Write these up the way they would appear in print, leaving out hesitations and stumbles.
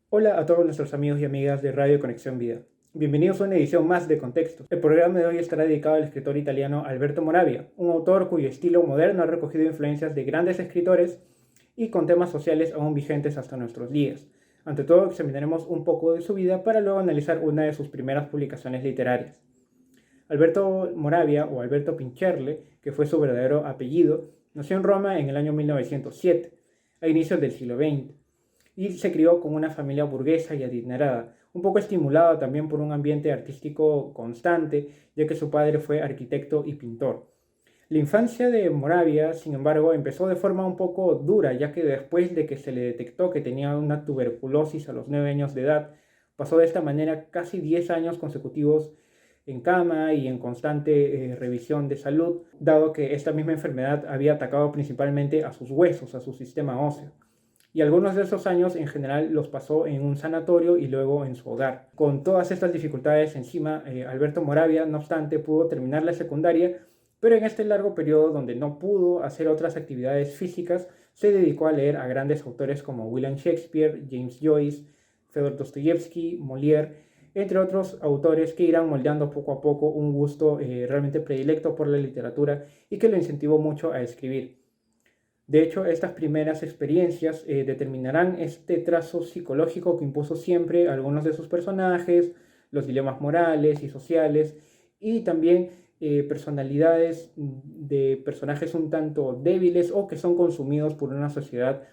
Hola a todos nuestros amigos y amigas de Radio Conexión Vida. Bienvenidos a una edición más de Contexto. El programa de hoy estará dedicado al escritor italiano Alberto Moravia, un autor cuyo estilo moderno ha recogido influencias de grandes escritores y con temas sociales aún vigentes hasta nuestros días. Ante todo, examinaremos un poco de su vida para luego analizar una de sus primeras publicaciones literarias. Alberto Moravia, o Alberto Pincherle, que fue su verdadero apellido, nació en Roma en el año 1907, a inicios del siglo XX, y se crió con una familia burguesa y adinerada, un poco estimulada también por un ambiente artístico constante, ya que su padre fue arquitecto y pintor. La infancia de Moravia, sin embargo, empezó de forma un poco dura, ya que después de que se le detectó que tenía una tuberculosis a los 9 años de edad, pasó de esta manera casi 10 años consecutivos en cama y en constante revisión de salud, dado que esta misma enfermedad había atacado principalmente a sus huesos, a su sistema óseo. Y algunos de esos años en general los pasó en un sanatorio y luego en su hogar. Con todas estas dificultades encima, Alberto Moravia, no obstante, pudo terminar la secundaria, pero en este largo periodo donde no pudo hacer otras actividades físicas, se dedicó a leer a grandes autores como William Shakespeare, James Joyce, Fyodor Dostoyevsky, Molière, entre otros autores que irán moldeando poco a poco un gusto realmente predilecto por la literatura y que lo incentivó mucho a escribir. De hecho, estas primeras experiencias determinarán este trazo psicológico que impuso siempre a algunos de sus personajes, los dilemas morales y sociales, y también personalidades de personajes un tanto débiles o que son consumidos por una sociedad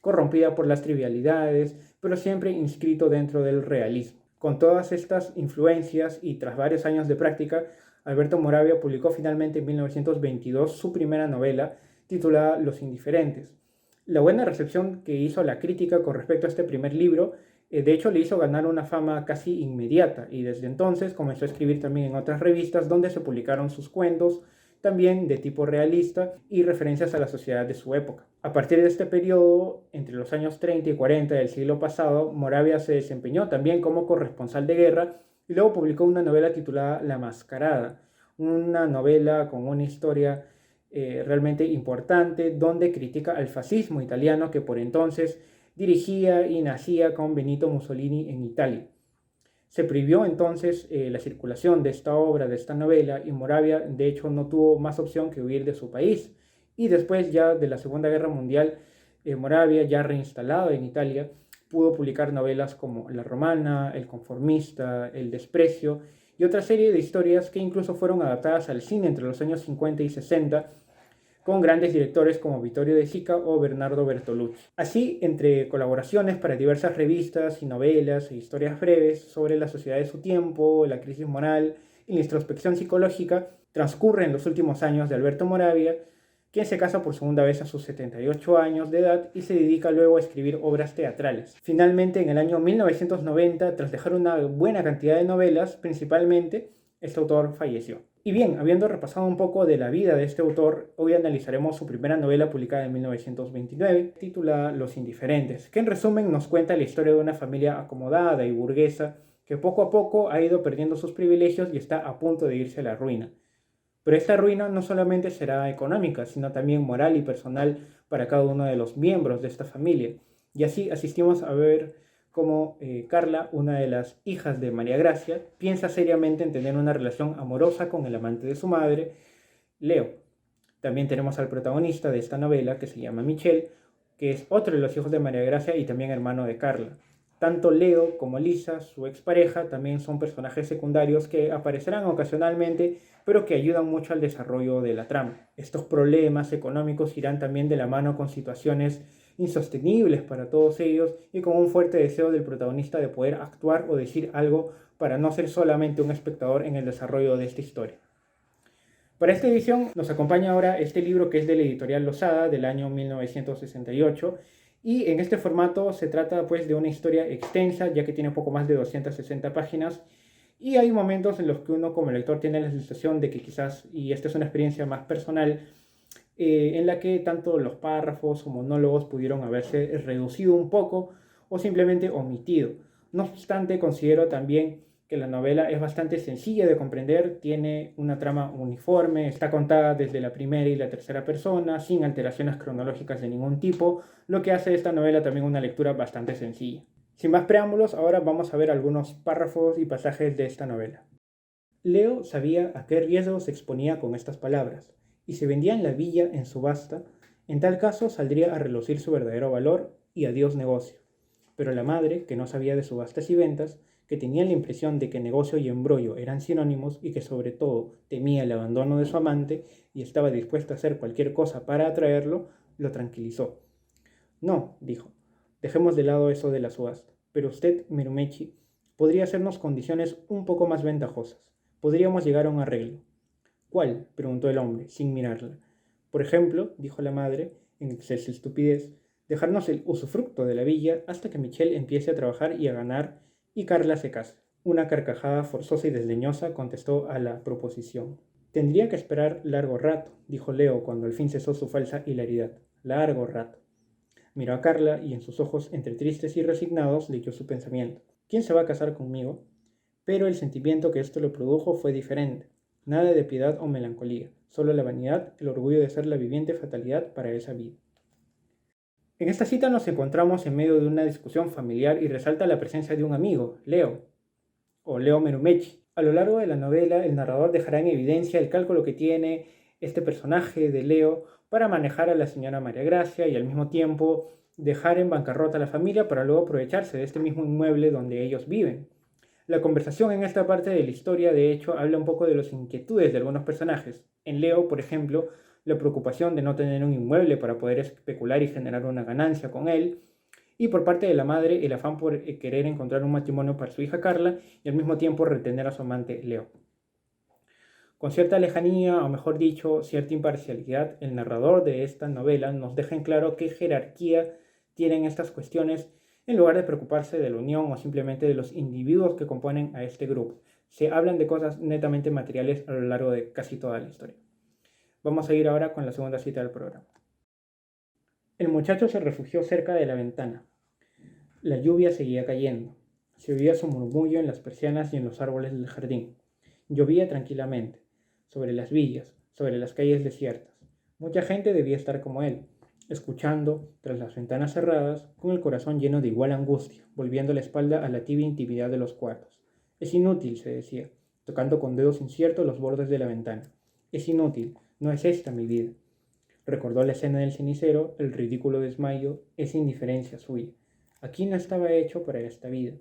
corrompida por las trivialidades, pero siempre inscrito dentro del realismo. Con todas estas influencias y tras varios años de práctica, Alberto Moravia publicó finalmente en 1922 su primera novela, titulada Los Indiferentes. La buena recepción que hizo la crítica con respecto a este primer libro, de hecho le hizo ganar una fama casi inmediata y desde entonces comenzó a escribir también en otras revistas donde se publicaron sus cuentos, también de tipo realista y referencias a la sociedad de su época. A partir de este periodo, entre los años 30 y 40 del siglo pasado, Moravia se desempeñó también como corresponsal de guerra y luego publicó una novela titulada La Mascarada, una novela con una historia realmente importante, donde critica al fascismo italiano que por entonces dirigía y nacía con Benito Mussolini en Italia. Se prohibió entonces la circulación de esta obra, de esta novela, y Moravia de hecho no tuvo más opción que huir de su país. Y después ya de la Segunda Guerra Mundial, Moravia, ya reinstalado en Italia, pudo publicar novelas como La Romana, El Conformista, El Desprecio y otra serie de historias que incluso fueron adaptadas al cine entre los años 50 y 60 con grandes directores como Vittorio De Sica o Bernardo Bertolucci. Así, entre colaboraciones para diversas revistas y novelas e historias breves sobre la sociedad de su tiempo, la crisis moral y la introspección psicológica, transcurren los últimos años de Alberto Moravia, quien se casa por segunda vez a sus 78 años de edad y se dedica luego a escribir obras teatrales. Finalmente, en el año 1990, tras dejar una buena cantidad de novelas, principalmente, este autor falleció. Y bien, habiendo repasado un poco de la vida de este autor, hoy analizaremos su primera novela publicada en 1929, titulada Los Indiferentes, que en resumen nos cuenta la historia de una familia acomodada y burguesa que poco a poco ha ido perdiendo sus privilegios y está a punto de irse a la ruina. Pero esta ruina no solamente será económica, sino también moral y personal para cada uno de los miembros de esta familia. Y así asistimos a ver cómo Carla, una de las hijas de María Gracia, piensa seriamente en tener una relación amorosa con el amante de su madre, Leo. También tenemos al protagonista de esta novela, que se llama Michel, que es otro de los hijos de María Gracia y también hermano de Carla. Tanto Leo como Lisa, su expareja, también son personajes secundarios que aparecerán ocasionalmente, pero que ayudan mucho al desarrollo de la trama. Estos problemas económicos irán también de la mano con situaciones insostenibles para todos ellos y con un fuerte deseo del protagonista de poder actuar o decir algo para no ser solamente un espectador en el desarrollo de esta historia. Para esta edición nos acompaña ahora este libro que es de la editorial Losada del año 1968 y en este formato se trata pues de una historia extensa ya que tiene poco más de 260 páginas y hay momentos en los que uno como lector tiene la sensación de que quizás, y esta es una experiencia más personal, en la que tanto los párrafos o monólogos pudieron haberse reducido un poco o simplemente omitido. No obstante, considero también que la novela es bastante sencilla de comprender, tiene una trama uniforme, está contada desde la primera y la tercera persona, sin alteraciones cronológicas de ningún tipo, lo que hace de esta novela también una lectura bastante sencilla. Sin más preámbulos, ahora vamos a ver algunos párrafos y pasajes de esta novela. Leo sabía a qué riesgo se exponía con estas palabras, y si vendía en la villa en subasta, en tal caso saldría a relucir su verdadero valor y adiós negocio. Pero la madre, que no sabía de subastas y ventas, que tenía la impresión de que negocio y embrollo eran sinónimos y que sobre todo temía el abandono de su amante y estaba dispuesta a hacer cualquier cosa para atraerlo, lo tranquilizó. No, dijo, dejemos de lado eso de la subasta, pero usted, Mirumechi, podría hacernos condiciones un poco más ventajosas. Podríamos llegar a un arreglo. ¿Cuál? Preguntó el hombre, sin mirarla. Por ejemplo, dijo la madre, en exceso de estupidez, dejarnos el usufructo de la villa hasta que Michelle empiece a trabajar y a ganar y Carla se case. Una carcajada forzosa y desdeñosa contestó a la proposición. Tendría que esperar largo rato, dijo Leo cuando al fin cesó su falsa hilaridad. Largo rato. Miró a Carla y en sus ojos, entre tristes y resignados, leyó su pensamiento. ¿Quién se va a casar conmigo? Pero el sentimiento que esto le produjo fue diferente. Nada de piedad o melancolía, solo la vanidad, el orgullo de ser la viviente fatalidad para esa vida. En esta cita nos encontramos en medio de una discusión familiar y resalta la presencia de un amigo, Leo, o Leo Merumechi. A lo largo de la novela, el narrador dejará en evidencia el cálculo que tiene este personaje de Leo para manejar a la señora María Gracia y al mismo tiempo dejar en bancarrota a la familia para luego aprovecharse de este mismo inmueble donde ellos viven. La conversación en esta parte de la historia, de hecho, habla un poco de las inquietudes de algunos personajes. En Leo, por ejemplo, la preocupación de no tener un inmueble para poder especular y generar una ganancia con él, y por parte de la madre el afán por querer encontrar un matrimonio para su hija Carla y al mismo tiempo retener a su amante Leo. Con cierta lejanía, o mejor dicho, cierta imparcialidad, el narrador de esta novela nos deja en claro qué jerarquía tienen estas cuestiones en lugar de preocuparse de la unión o simplemente de los individuos que componen a este grupo. Se hablan de cosas netamente materiales a lo largo de casi toda la historia. Vamos a ir ahora con la segunda cita del programa. El muchacho se refugió cerca de la ventana. La lluvia seguía cayendo. Se oía su murmullo en las persianas y en los árboles del jardín. Llovía tranquilamente, sobre las villas, sobre las calles desiertas. Mucha gente debía estar como él, escuchando, tras las ventanas cerradas, con el corazón lleno de igual angustia, volviendo la espalda a la tibia intimidad de los cuartos. Es inútil, se decía, tocando con dedos inciertos los bordes de la ventana. Es inútil, no es esta mi vida. Recordó la escena del cenicero, el ridículo desmayo, esa indiferencia suya. Aquí no estaba hecho para esta vida.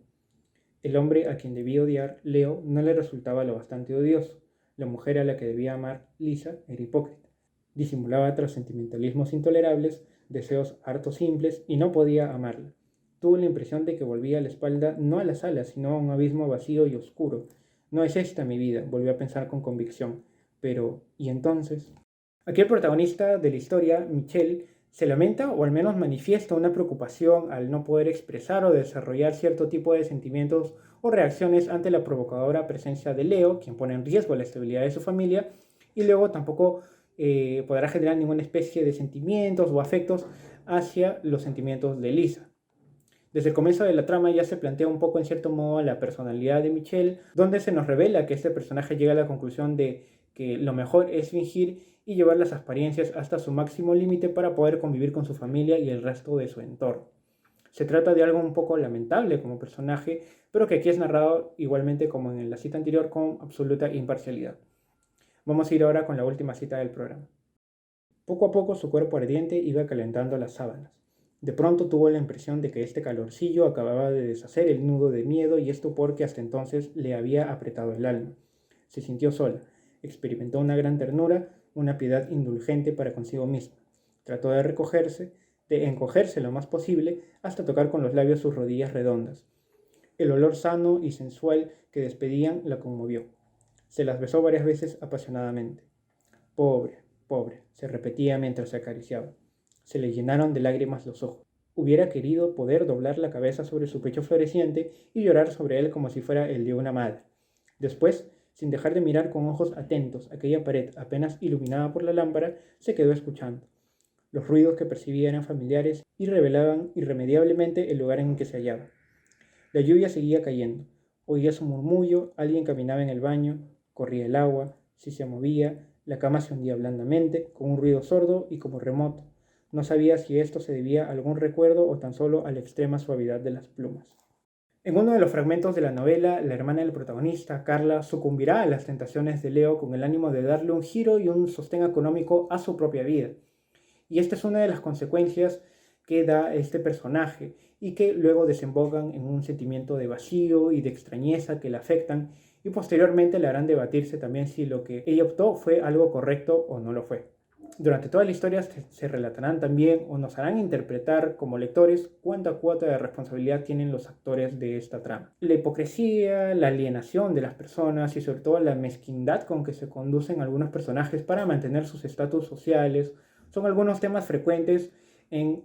El hombre a quien debía odiar, Leo, no le resultaba lo bastante odioso. La mujer a la que debía amar, Lisa, era hipócrita. Disimulaba tras sentimentalismos intolerables, deseos harto simples, y no podía amarla. Tuvo la impresión de que volvía la espalda no a la sala, sino a un abismo vacío y oscuro. No es esta mi vida, volvió a pensar con convicción. Pero, ¿y entonces? Aquí el protagonista de la historia, Michelle, se lamenta o al menos manifiesta una preocupación al no poder expresar o desarrollar cierto tipo de sentimientos o reacciones ante la provocadora presencia de Leo, quien pone en riesgo la estabilidad de su familia, y luego tampoco podrá generar ninguna especie de sentimientos o afectos hacia los sentimientos de Lisa. Desde el comienzo de la trama ya se plantea un poco en cierto modo la personalidad de Michelle, donde se nos revela que este personaje llega a la conclusión de que lo mejor es fingir y llevar las apariencias hasta su máximo límite para poder convivir con su familia y el resto de su entorno. Se trata de algo un poco lamentable como personaje, pero que aquí es narrado igualmente como en la cita anterior con absoluta imparcialidad. Vamos a ir ahora con la última cita del programa. Poco a poco su cuerpo ardiente iba calentando las sábanas. De pronto tuvo la impresión de que este calorcillo acababa de deshacer el nudo de miedo y estupor que hasta entonces le había apretado el alma. Se sintió sola, experimentó una gran ternura, una piedad indulgente para consigo misma. Trató de recogerse, de encogerse lo más posible, hasta tocar con los labios sus rodillas redondas. El olor sano y sensual que despedían la conmovió. Se las besó varias veces apasionadamente. Pobre, pobre, se repetía mientras se acariciaba. Se le llenaron de lágrimas los ojos. Hubiera querido poder doblar la cabeza sobre su pecho floreciente y llorar sobre él como si fuera el de una madre. Después, sin dejar de mirar con ojos atentos aquella pared apenas iluminada por la lámpara, se quedó escuchando. Los ruidos que percibía eran familiares y revelaban irremediablemente el lugar en que se hallaba. La lluvia seguía cayendo. Oía su murmullo, alguien caminaba en el baño, corría el agua, si se movía, la cama se hundía blandamente, con un ruido sordo y como remoto. No sabía si esto se debía a algún recuerdo o tan solo a la extrema suavidad de las plumas. En uno de los fragmentos de la novela, la hermana del protagonista, Carla, sucumbirá a las tentaciones de Leo con el ánimo de darle un giro y un sostén económico a su propia vida. Y esta es una de las consecuencias que da este personaje y que luego desembocan en un sentimiento de vacío y de extrañeza que la afectan y posteriormente le harán debatirse también si lo que ella optó fue algo correcto o no lo fue. Durante toda la historia se relatarán también o nos harán interpretar como lectores cuánta cuota de responsabilidad tienen los actores de esta trama. La hipocresía, la alienación de las personas y sobre todo la mezquindad con que se conducen algunos personajes para mantener sus estatus sociales son algunos temas frecuentes en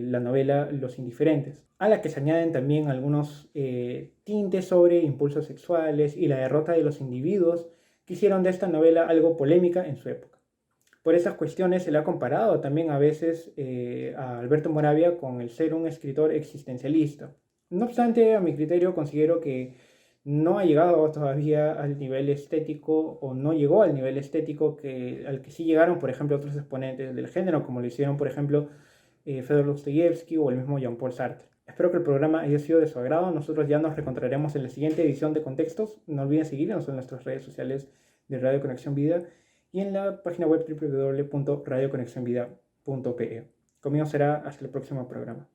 la novela Los Indiferentes, a la que se añaden también algunos tintes sobre impulsos sexuales y la derrota de los individuos que hicieron de esta novela algo polémica en su época. Por esas cuestiones se le ha comparado también a veces a Alberto Moravia con el ser un escritor existencialista. No obstante, a mi criterio considero que no ha llegado todavía al nivel estético o no llegó al nivel estético al que sí llegaron, por ejemplo, otros exponentes del género, como lo hicieron, por ejemplo, Fedor Dostoyevsky o el mismo Jean-Paul Sartre. Espero que el programa haya sido de su agrado. Nosotros ya nos reencontraremos en la siguiente edición de Contextos. No olviden seguirnos en nuestras redes sociales de Radio Conexión Vida y en la página web www.radioconexionvida.pe. Conmigo será hasta el próximo programa.